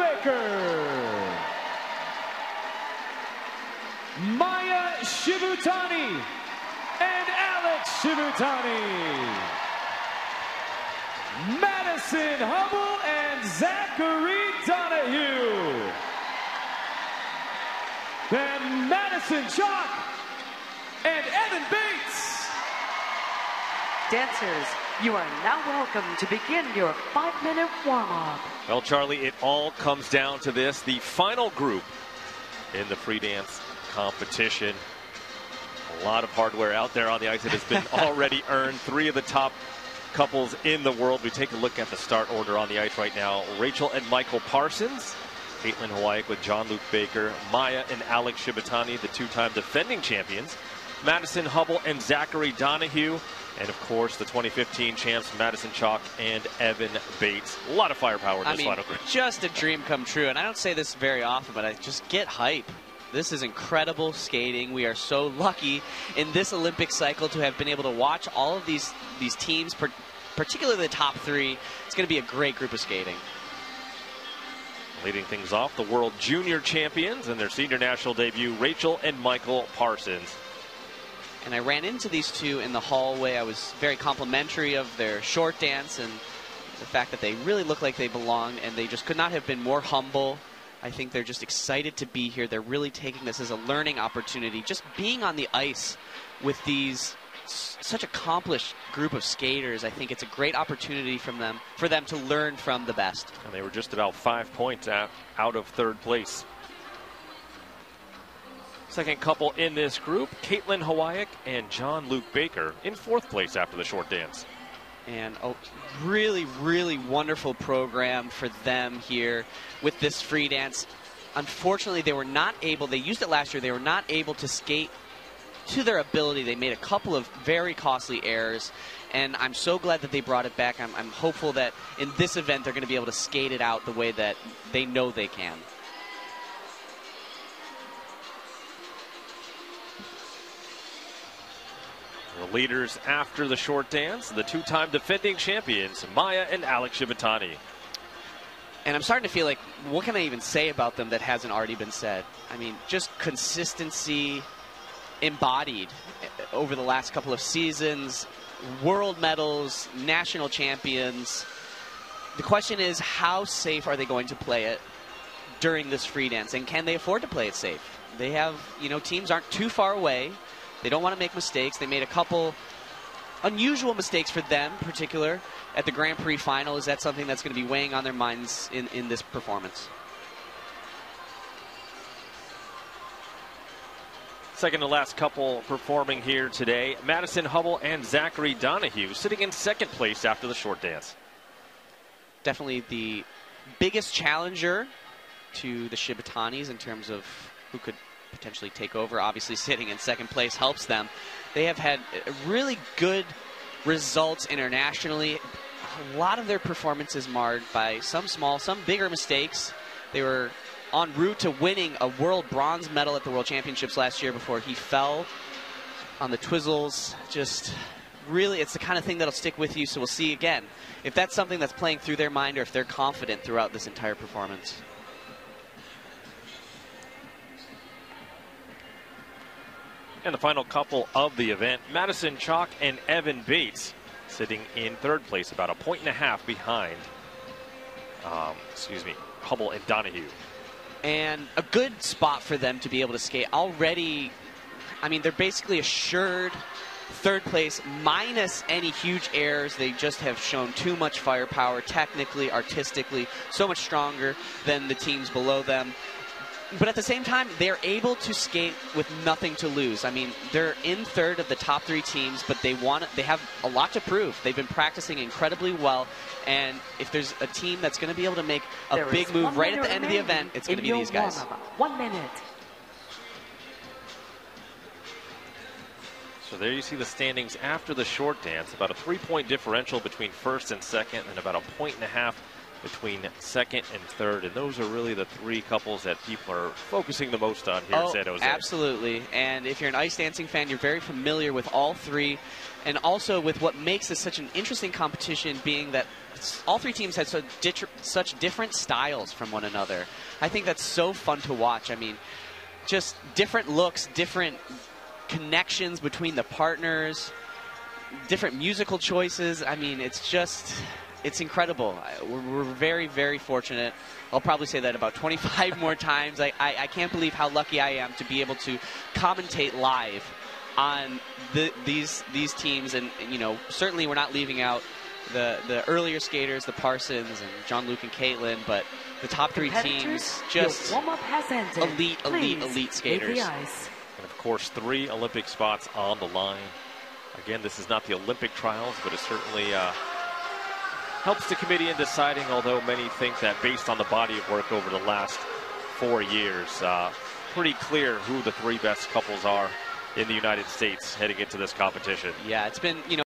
Baker. Maia Shibutani and Alex Shibutani. Madison Hubble and Zachary Donahue. And Madison Chalk and Evan Bates. Dancers, you are now welcome to begin your 5-minute warm-up. Well, Charlie, it all comes down to this. The final group in the free dance competition. A lot of hardware out there on the ice that has been already earned. 3 of the top couples in the world. We take a look at the start order on the ice right now. Rachel and Michael Parsons, Caitlin Hawaii with John-Luc Baker, Maia and Alex Shibutani, the 2-time defending champions, Madison Hubble and Zachary Donahue, and of course the 2015 champs Madison Chalk and Evan Bates. A lot of firepower in this final group. Just a dream come true, and I don't say this very often, but I just get hype. This is incredible skating. We are so lucky in this Olympic cycle to have been able to watch all of these teams, particularly the top 3. It's going to be a great group of skating. Leading things off, the World Junior Champions and their senior national debut, Rachel and Michael Parsons. And I ran into these two in the hallway. I was very complimentary of their short dance and the fact that they really look like they belonged, and they just could not have been more humble. I think they're just excited to be here. They're really taking this as a learning opportunity. Just being on the ice with these such accomplished group of skaters, I think it's a great opportunity for them to learn from the best. And they were just about 5 points out of 3rd place. Second couple in this group, Caitlin Hawaii and John-Luc Baker in 4th place after the short dance. And a really, really wonderful program for them here with this free dance. Unfortunately, they were not able, they used it last year, they were not able to skate to their ability. They made a couple of very costly errors, and I'm so glad that they brought it back. I'm hopeful that in this event they're going to be able to skate it out the way that they know they can. The leaders after the short dance, the 2-time defending champions, Maia and Alex Shibutani. And I'm starting to feel like, what can I even say about them that hasn't already been said? I mean, just consistency embodied over the last couple of seasons, world medals, national champions. The question is, how safe are they going to play it during this free dance, and can they afford to play it safe? They have, teams aren't too far away. They don't want to make mistakes. They made a couple unusual mistakes for them, in particular, at the Grand Prix final. Is that something that's going to be weighing on their minds in this performance? Second to last couple performing here today, Madison Hubble and Zachary Donahue sitting in 2nd place after the short dance. Definitely the biggest challenger to the Shibutanis in terms of who could potentially take over. Obviously, sitting in 2nd place helps them. They have had really good results internationally. A lot of their performances marred by some small, some bigger mistakes. They were en route to winning a world bronze medal at the World Championships last year before he fell on the Twizzles. Just really, it's the kind of thing that'll stick with you. So we'll see again if that's something that's playing through their mind or if they're confident throughout this entire performance. And the final couple of the event, Madison Chalk and Evan Bates sitting in 3rd place, about 1.5 points behind, Hubble and Donahue. And a good spot for them to be able to skate already. I mean, they're basically assured 3rd place minus any huge errors. They just have shown too much firepower, technically, artistically, so much stronger than the teams below them. But at the same time, they're able to skate with nothing to lose. I mean, they're in 3rd of the top 3 teams, but they have a lot to prove. They've been practicing incredibly well, and if there's a team that's going to be able to make a big move right at the end of the event, it's going to be these guys. 1 minute. So there you see the standings after the short dance. About a 3-point differential between 1st and 2nd, and about 1.5 points between second and third, and those are really the three couples that people are focusing the most on here in San Jose. Absolutely. And if you're an ice dancing fan, you're very familiar with all three, and also with what makes this such an interesting competition being that all three teams had such different styles from one another. I think that's so fun to watch. I mean, just different looks, different connections between the partners, different musical choices. I mean, it's incredible. We're very, very fortunate. I'll probably say that about 25 more times. I can't believe how lucky I am to be able to commentate live on these teams. And, you know, certainly we're not leaving out the earlier skaters, the Parsons and Jean-Luc and Caitlin, but the top three teams, just elite skaters. And, of course, 3 Olympic spots on the line. Again, this is not the Olympic trials, but it certainly helps the committee in deciding, although many think that based on the body of work over the last 4 years, pretty clear who the 3 best couples are in the United States heading into this competition. Yeah, it's been, you know,